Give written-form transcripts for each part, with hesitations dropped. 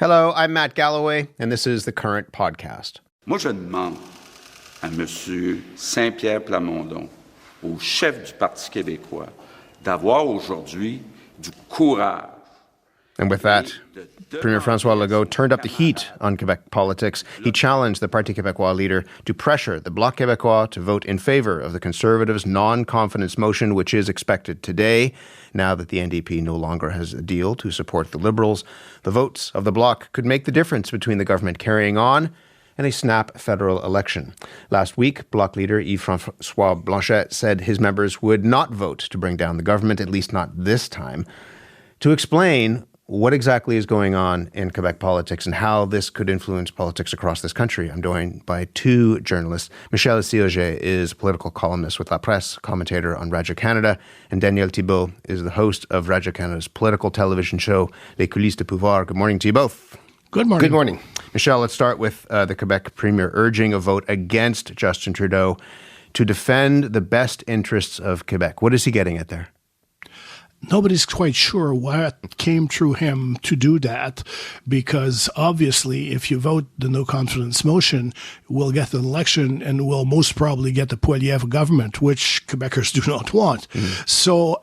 Hello, I'm Matt Galloway, and this is the Current Podcast. Moi, je demande à M. Saint-Pierre Plamondon, au chef du Parti québécois, d'avoir aujourd'hui du courage. And with that, Premier François Legault turned up the heat on Quebec politics. He challenged the Parti Québécois leader to pressure the Bloc Québécois to vote in favour of the Conservatives' non-confidence motion, which is expected today. Now that the NDP no longer has a deal to support the Liberals, the votes of the Bloc could make the difference between the government carrying on and a snap federal election. Last week, Bloc leader Yves-François Blanchet said his members would not vote to bring down the government, at least not this time. To explain what exactly is going on in Quebec politics and how this could influence politics across this country, I'm joined by two journalists. Michel Siauget is a political columnist with La Presse, commentator on Radio-Canada, and Daniel Thibault is the host of Radio-Canada's political television show, Les Coulisses de Pouvoir. Good morning to you both. Good morning. Good morning. Michel, let's start with the Quebec Premier urging a vote against Justin Trudeau to defend the best interests of Quebec. What is he getting at there? Nobody's quite sure what came through him to do that, because obviously if you vote the no confidence motion, we'll get an election and we'll most probably get the Poilievre government, which Quebecers do not want. So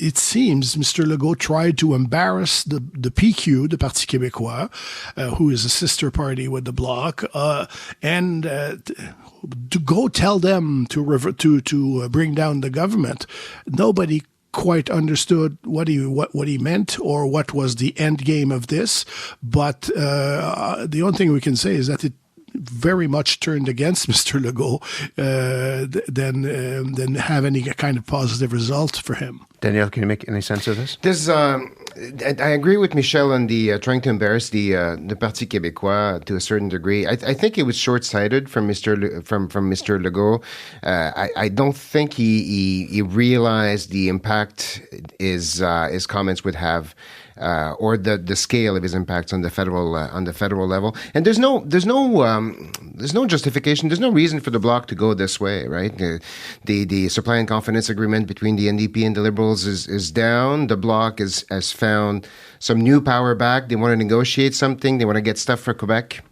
it seems Mr. Legault tried to embarrass the PQ, the Parti Québécois, who is a sister party with the Bloc, and to go tell them to bring down the government. Nobody quite understood what he meant or what was the end game of this. But the only thing we can say is that it very much turned against Mr. Legault than have any kind of positive result for him. Danielle, can you make any sense of this? I agree with Michel on the trying to embarrass the Parti Québécois to a certain degree. I think it was short-sighted from Mr. Legault. I don't think he realized the impact his comments would have, or the scale of his impacts on the federal level. And there's no justification. There's no reason for the Bloc to go this way, right? The supply and confidence agreement between the NDP and the Liberals is down. The Bloc has found some new power back. They want to negotiate something. They want to get stuff for Quebec.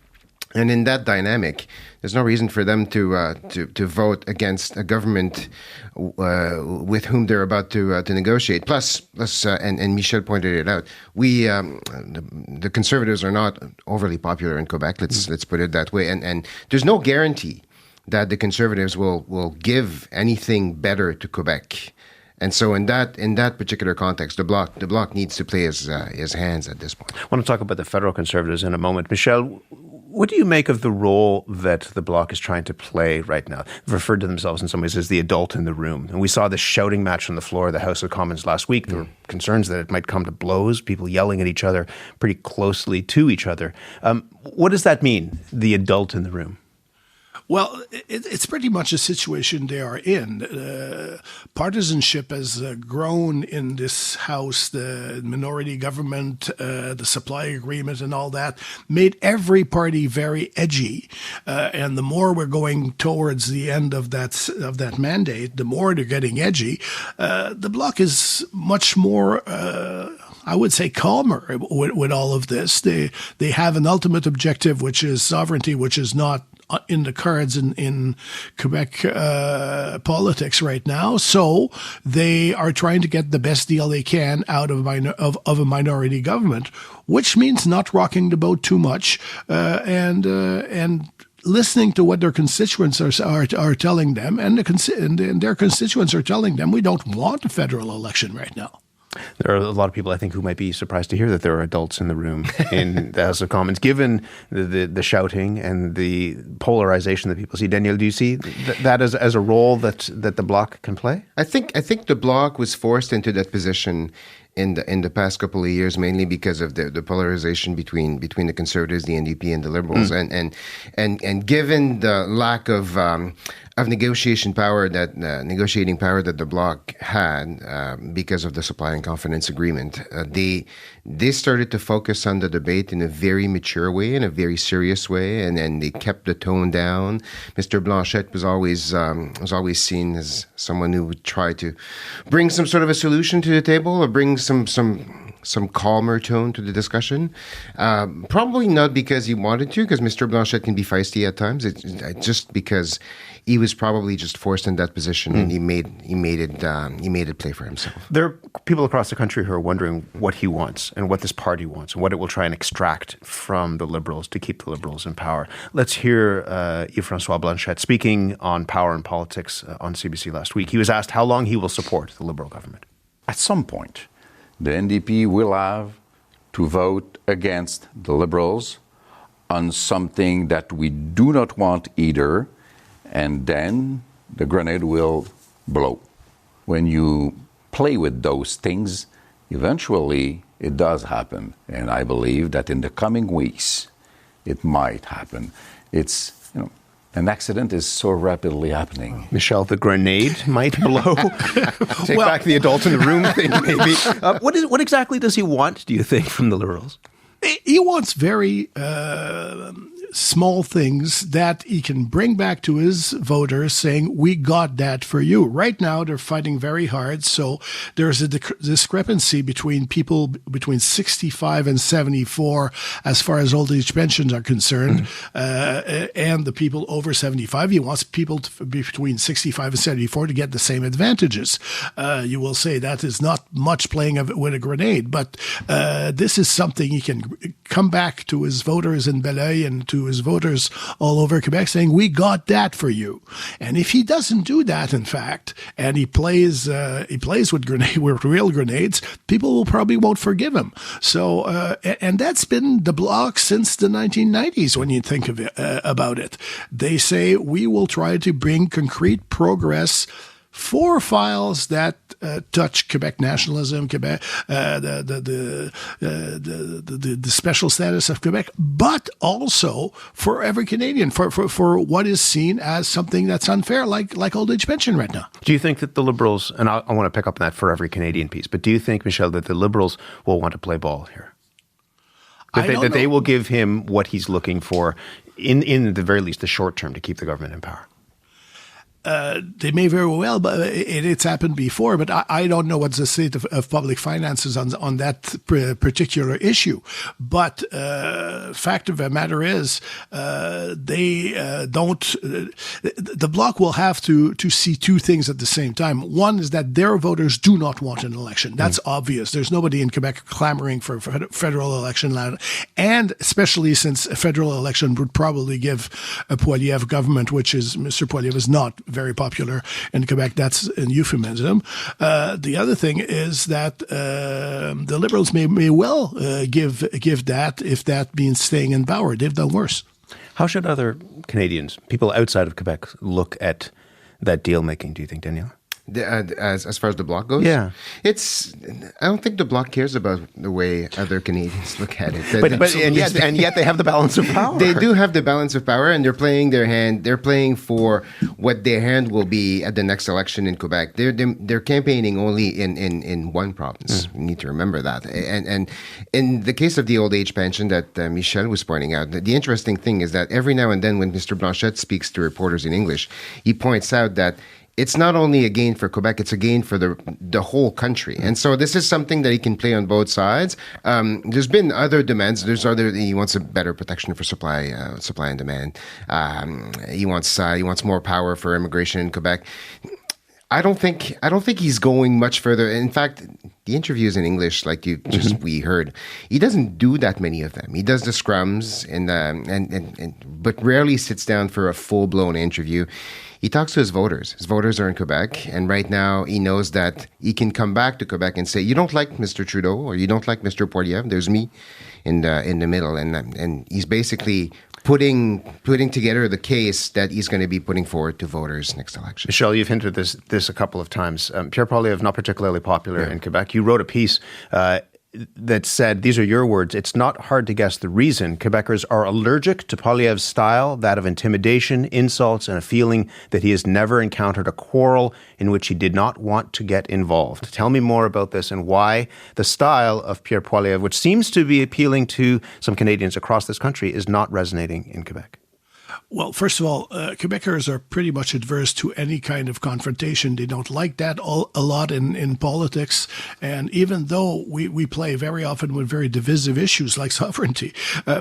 And in that dynamic, there's no reason for them to vote against a government with whom they're about to negotiate. Plus, and Michel pointed it out, the Conservatives are not overly popular in Quebec. Let's put it that way. And there's no guarantee that the Conservatives will give anything better to Quebec. And so in that particular context, the Bloc needs to play his hands at this point. I want to talk about the federal Conservatives in a moment. Michel, what do you make of the role that the Bloc is trying to play right now? They've referred to themselves in some ways as the adult in the room. And we saw this shouting match on the floor of the House of Commons last week. There were concerns that it might come to blows, people yelling at each other pretty closely to each other. What does that mean, the adult in the room? Well, it's pretty much a situation they are in. Partisanship has grown in this House. The minority government, the supply agreement and all that made every party very edgy. And the more we're going towards the end of that mandate, the more they're getting edgy. The Bloc is much more I would say calmer with all of this. They have an ultimate objective, which is sovereignty, which is not in the cards in Quebec politics right now. So they are trying to get the best deal they can out of a minority government, which means not rocking the boat too much and listening to what their constituents are telling them, and their constituents are telling them we don't want a federal election right now. There are a lot of people, I think, who might be surprised to hear that there are adults in the room in the House of Commons, given the shouting and the polarization that people see. Daniel, do you see that as a role that the Bloc can play? I think the Bloc was forced into that position in the past couple of years, mainly because of the polarization between the Conservatives, the NDP, and the Liberals, and given the lack of negotiating power that the Bloc had because of the supply and confidence agreement, they started to focus on the debate in a very mature way, in a very serious way, and they kept the tone down. Mr. Blanchet was always seen as someone who would try to bring some sort of a solution to the table, or bring some some calmer tone to the discussion. Probably not because he wanted to, because Mr. Blanchet can be feisty at times. It's just because he was probably just forced in that position, and he made it play for himself. There are people across the country who are wondering what he wants and what this party wants and what it will try and extract from the Liberals to keep the Liberals in power. Let's hear Yves-François Blanchet speaking on power and politics on CBC last week. He was asked how long he will support the Liberal government. At some point, the NDP will have to vote against the Liberals on something that we do not want either, and then the grenade will blow. When you play with those things, eventually it does happen. And I believe that in the coming weeks, it might happen. It's, an accident is so rapidly happening. Michelle, the grenade might blow. Take back the adult in the room thing, maybe. What exactly does he want, do you think, from the Liberals? He wants very small things that he can bring back to his voters saying, we got that for you. Right now, they're fighting very hard. So there's a discrepancy between people between 65 and 74 as far as old age pensions are concerned, and the people over 75. He wants people to be between 65 and 74 to get the same advantages. You will say that is not much playing with a grenade, but this is something he can come back to his voters in Belleuil and to his voters all over Quebec saying, we got that for you. And if he doesn't do that, in fact, and he plays with real grenades, people won't forgive him. So, and that's been the Bloc since the 1990s when you think of it, about it. They say, we will try to bring concrete progress for files that touch Quebec nationalism, Quebec, the special status of Quebec, but also for every Canadian, for what is seen as something that's unfair, like old age pension right now. Do you think that the Liberals, and I want to pick up on that for every Canadian piece, but do you think, Michelle, that the Liberals will want to play ball here? That they will give him what he's looking for in the very least the short term to keep the government in power? They may very well, but it's happened before. But I don't know what's the state of public finances on that particular issue. But fact of the matter is, they don't. The Bloc will have to see two things at the same time. One is that their voters do not want an election. That's obvious. There's nobody in Quebec clamoring for federal election, and especially since a federal election would probably give a Poilievre government, which is Mr. Poilievre is not very popular in Quebec. That's an euphemism. The other thing is that the Liberals may well give that if that means staying in power. They've done worse. How should other Canadians, people outside of Quebec, look at that deal making, do you think, Danielle? As far as the Bloc goes? Yeah. I don't think the Bloc cares about the way other Canadians look at it. And yet they have the balance of power. They do have the balance of power, and they're playing their hand. They're playing for what their hand will be at the next election in Quebec. They're campaigning only in one province. We need to remember that. And in the case of the old age pension that Michel was pointing out, the interesting thing is that every now and then when Mr. Blanchet speaks to reporters in English, he points out that it's not only a gain for Quebec, it's a gain for the whole country. And so this is something that he can play on both sides. There's been other demands. He wants a better protection for supply and demand. He wants more power for immigration in Quebec. I don't think he's going much further. In fact, the interviews in English, like we heard, he doesn't do that many of them. He does the scrums but rarely sits down for a full-blown interview. He talks to his voters. His voters are in Quebec, and right now he knows that he can come back to Quebec and say, "You don't like Mr. Trudeau, or you don't like Mr. Poilievre. There's me in the middle," and he's basically putting together the case that he's going to be putting forward to voters next election. Michelle, you've hinted this a couple of times. Pierre Poilievre, not particularly popular in Quebec. You wrote a piece that said, these are your words, "It's not hard to guess the reason Quebecers are allergic to Poilievre's style, that of intimidation, insults, and a feeling that he has never encountered a quarrel in which he did not want to get involved." Tell me more about this and why the style of Pierre Poilievre, which seems to be appealing to some Canadians across this country, is not resonating in Quebec. Well, first of all, Quebecers are pretty much adverse to any kind of confrontation. They don't like that a lot in politics. And even though we play very often with very divisive issues like sovereignty,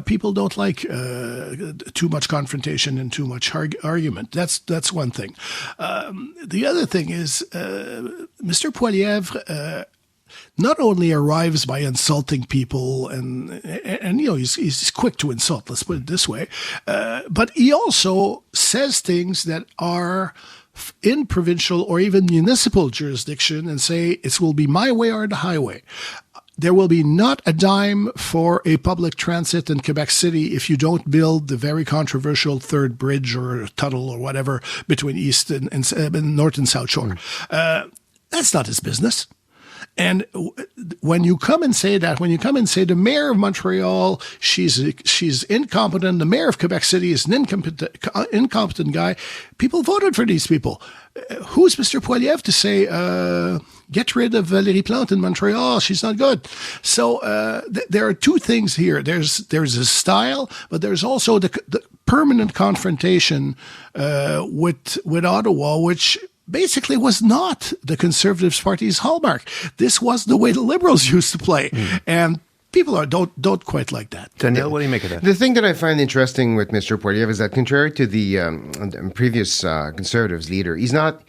people don't like too much confrontation and too much argument. That's one thing. The other thing is Mr. Poilievre not only arrives by insulting people and he's quick to insult, let's put it this way, but he also says things that are in provincial or even municipal jurisdiction and say it will be my way or the highway. There will be not a dime for a public transit in Quebec City if you don't build the very controversial third bridge or tunnel or whatever between East and North and South Shore. That's not his business. And when you come and say that, when you come and say the mayor of Montreal, she's incompetent, the mayor of Quebec City is an incompetent guy, people voted for these people. Who's Mr. Poilievre to say, get rid of Valérie Plante in Montreal, she's not good? So there are two things here. There's a style, but there's also the permanent confrontation with Ottawa, which basically was not the Conservative Party's hallmark. This was the way the Liberals used to play. And people don't quite like that. Danielle, what do you make of that? The thing that I find interesting with Mr. Poilievre is that contrary to the previous Conservatives leader, he's not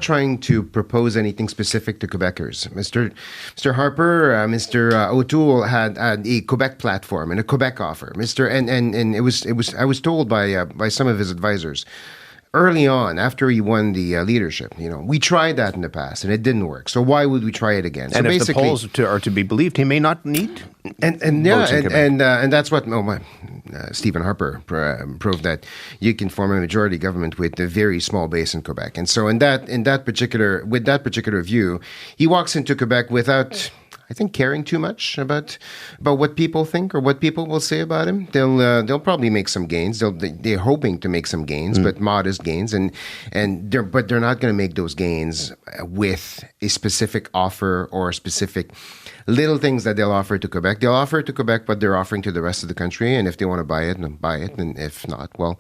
trying to propose anything specific to Quebecers. Mr. Harper, Mr. O'Toole had a Quebec platform and a Quebec offer. And I was told by some of his advisors early on, after he won the leadership, we tried that in the past and it didn't work. So why would we try it again? So and if the polls are to be believed, he may not need and that's what Stephen Harper proved, that you can form a majority government with a very small base in Quebec. And so with that particular view, he walks into Quebec without, I think, caring too much about what people think or what people will say about him. They'll probably make some gains. They're hoping to make some gains, but modest gains, but they're not going to make those gains with a specific offer or specific little things that they'll offer to Quebec. They'll offer to Quebec what they're offering to the rest of the country, and if they want to buy it, then buy it, and if not, well,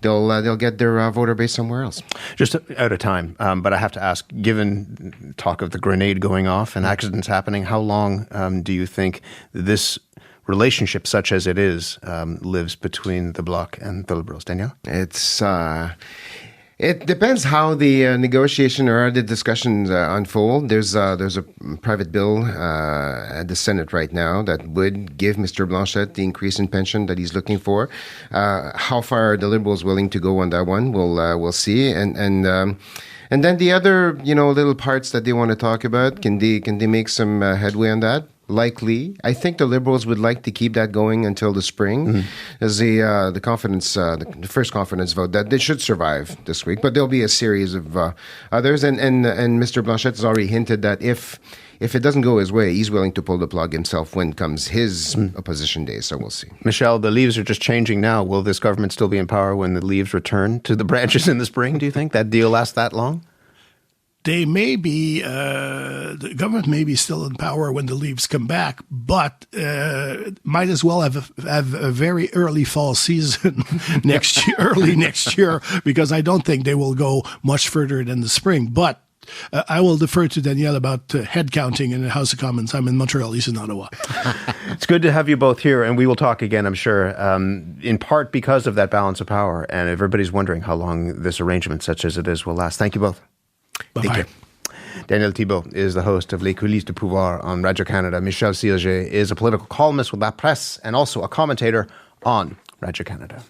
they'll get their voter base somewhere else. Just out of time, but I have to ask, given talk of the grenade going off and accidents happening, how long do you think this relationship, such as it is, lives between the Bloc and the Liberals? Danielle? It depends how the negotiation or the discussions unfold. There's a private bill at the Senate right now that would give Mr. Blanchet the increase in pension that he's looking for. How far are the Liberals willing to go on that one? We'll see. And then the other little parts that they want to talk about, can they make some headway on that? Likely. I think the Liberals would like to keep that going until the spring, as the first confidence vote that they should survive this week. But there'll be a series of others, and Mr. Blanchet has already hinted that if it doesn't go his way, he's willing to pull the plug himself when comes his opposition day. So we'll see. Michelle, the leaves are just changing now. Will this government still be in power when the leaves return to the branches in the spring? Do you think that deal lasts that long? They may be, the government may be still in power when the leaves come back, but might as well have a very early fall season early next year, because I don't think they will go much further than the spring. But I will defer to Danielle about head counting in the House of Commons. I'm in Montreal, he's in Ottawa. It's good to have you both here, and we will talk again, I'm sure, in part because of that balance of power. And everybody's wondering how long this arrangement, such as it is, will last. Thank you both. Bye-bye. Danielle Thibault is the host of Les Coulisses de Pouvoir on Radio-Canada. Michel Sielger is a political columnist with La Presse and also a commentator on Radio-Canada.